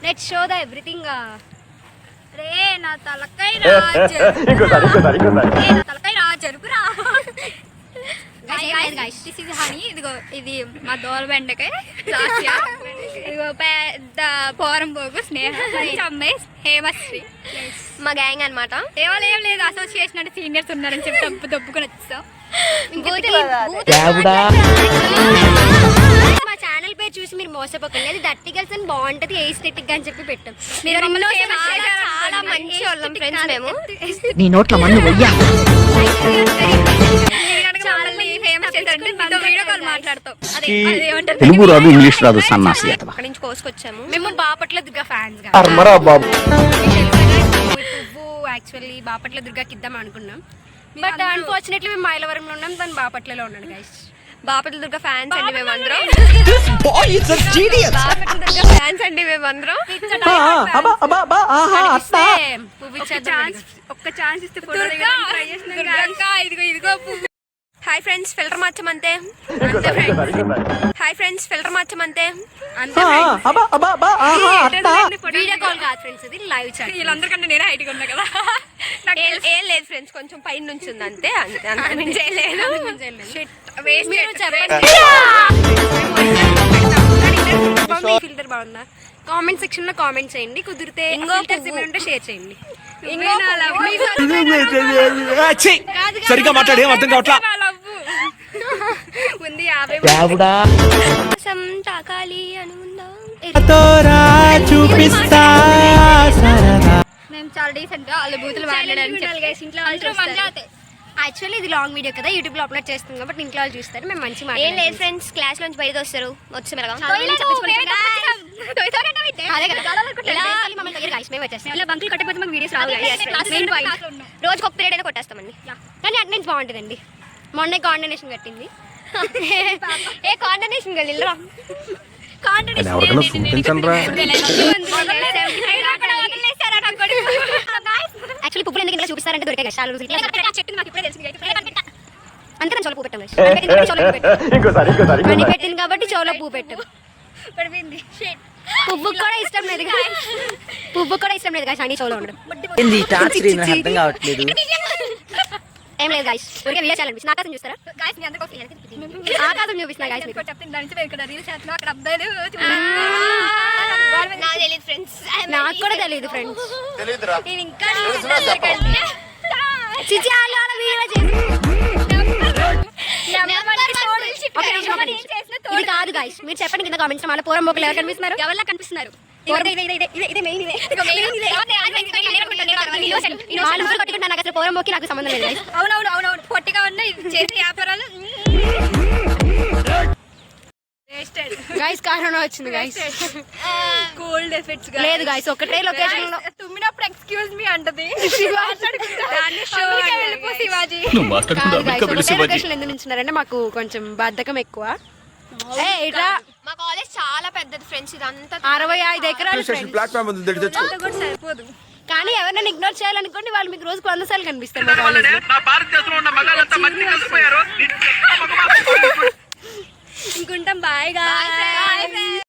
Let's show the everything. రే నా తలకాయ జరుపురా. This is honey. ఇదిగో ఇది మా దోల బెండకాయ. ఇదిగో పెద్ద పోరం పోగు స్నేహ అమ్మాయి హేమశ్రీ మా గ్యాంగ్ అనమాట. ఏం లేదు, అసోసియేషన్ అంటే సీనియర్స్ ఉన్నారని చెప్పి దొబ్బుకొని వచ్చాం. మా ఛానల్ పేరు చూసి మీరు మోసపోకండి. అది దట్టి గర్ల్స్ అని బాగుంటది, ఎయిస్థెటిక్ అని చెప్పి పెట్టాం. మీరు చాలా మంచి వాళ్ళం ఫ్రెండ్స్ మేము. నీ నోట్ల మన్ను వెయ్యా. తెలుగు రాదు, ఇంగ్లీష్ రాదు, సన్నాసి. అక్కడి నుంచి కోసుకొచ్చాము మేము. బాపట్ల దుర్గా ఫ్యాన్స్. యాక్చువల్లీ బాపట్ల దుర్గాకి ఇద్దాం అనుకున్నాం, బట్ అన్ఫార్చునేట్లీ మేము మైలవరంలో ఉన్నాం, తను బాపట్లలో ఉన్నాడు. గైస్ బాపట్ల దుర్గా ఫ్యాన్స్ అండి మేమందరం. బాపట్ల దుర్గా ఫ్యాన్స్ అండి మేమందరం. ఒక్క ఛాన్స్ ఇస్తే ఇదిగో. హాయ్ ఫ్రెండ్స్, ఫిల్టర్ మార్చమంతే. హాయ్ ఫ్రెండ్స్, ఫిల్టర్ మార్చమంతే. వీడియో కాల్ కాదు ఫ్రెండ్స్, ఇది లైవ్ చాట్. వీళ్ళందరికంటే నేనే హైట్గా ఉన్నా కదా. ఏం లేదు ఫ్రెండ్స్, కొంచెం పైన నుంచి ఉంది అంతే. మీరు చెప్పండి ఫిల్టర్ బాగుందా? కామెంట్ సెక్షన్ లో కామెంట్ చేయండి. కుదిరితే ఉంటే షేర్ చేయండి. సరిగ్గా మాట్లాడే అర్థం కావట్లా. ఉంది 50 తాకాలి అని ఉందా? మేము చాలా డీసెంట్ గా వాళ్ళ బూతులు మాట్లాడాలని యాక్చువల్లీ ఇది లాంగ్ వీడియో కదా, యూట్యూబ్ లో అప్లోడ్ చేస్తాం కాబట్టి ఇంట్లో వాళ్ళు చూస్తారు. మేము మంచి మాట ఏం లేదు ఫ్రెండ్స్, క్లాస్ నుంచి బయట వస్తారు వచ్చి మెలగా రోజుకి ఒక పీరియడ్ అయినా కొట్టేస్తామండి. కానీ అటెండెన్స్ బాగుంటుందండి. మొన్న కాండనేషన్ కట్టింది. ఏ కాండనేషన్ కలిరా యాక్చువల్లీ పువ్వులు ఎందుకు ఇలా చూపిస్తారంటే దొరికే చాలా రోజులు అందుకని చోలో పువ్వు పెట్టాం. మనీ పెట్టింది కాబట్టి చోలో పువ్వు పెట్టాం. పువ్వు కూడా ఇష్టం లేదు, పువ్వు కూడా ఇష్టం లేదు గాయస్. అన్ని చోలో ఉండడం ఏం లేదు గాయస్. ఊరికే వీడియో ఛానల్ నాకాసం చూస్తారా గాయస్? మీ అందరికీ ఆకాశం చూపిస్తున్నా గాయస్. మీకు నాకు తెలియదు ఫ్రెండ్స్, నాకు కూడా తెలియదు ఫ్రెండ్స్. ఇది కాదు గాయస్, మీరు చెప్పండి కింద కామెంట్స్. మళ్ళీ పూరం బొక్కలు ఎవరు కనిపిస్తున్నారు? ఎవరిలా కనిపిస్తున్నారు? నాకు అసలు పూరం బొక్కి నాకు సంబంధం లేదు. అవునవును పొట్టిగా ఉన్న చేసే వ్యాపారాలు. గైస్ కరోనా వచ్చింది గైస్. కోల్డ్ ఎఫెక్ట్స్ లేదు గైస్, ఒకటే లొకేషన్ లో తుమ్మినప్పుడు ఎక్స్క్యూజ్ మీ అంటది. లొకేషన్ ఎందుకు నిల్చున్నారంటే మాకు కొంచెం బద్ధకం ఎక్కువ. మా కాలేజ్ చాలా పెద్దది ఫ్రెండ్స్, ఇదంతా 65 ఎకరాలు సరిపోదు. కానీ ఎవరైనా ఇగ్నోర్ చేయాలనుకోండి, వాళ్ళు మీకు రోజుకు 100 సార్లు కనిపిస్తారు. ఇంకుంటాం. బాయ్.